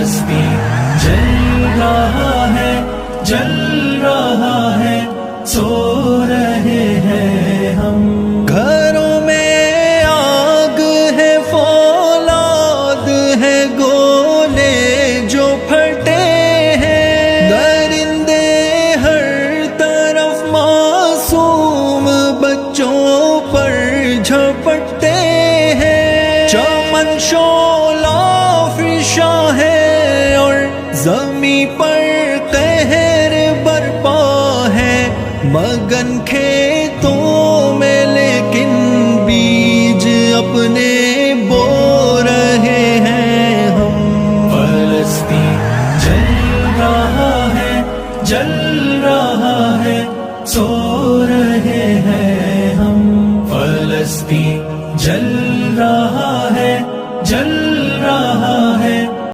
تسبیح جل رہا ہے سو رہے ہیں ہم. گھروں میں آگ ہے فولاد ہے گولے جو پھٹے ہیں، درندے ہر طرف معصوم بچوں پر جھپٹتے ہیں. چمن شعلہ فشاں ہے اور زمیں پر قہر برپا ہے. مگن کھیتوں میں لیکن بیج اپنے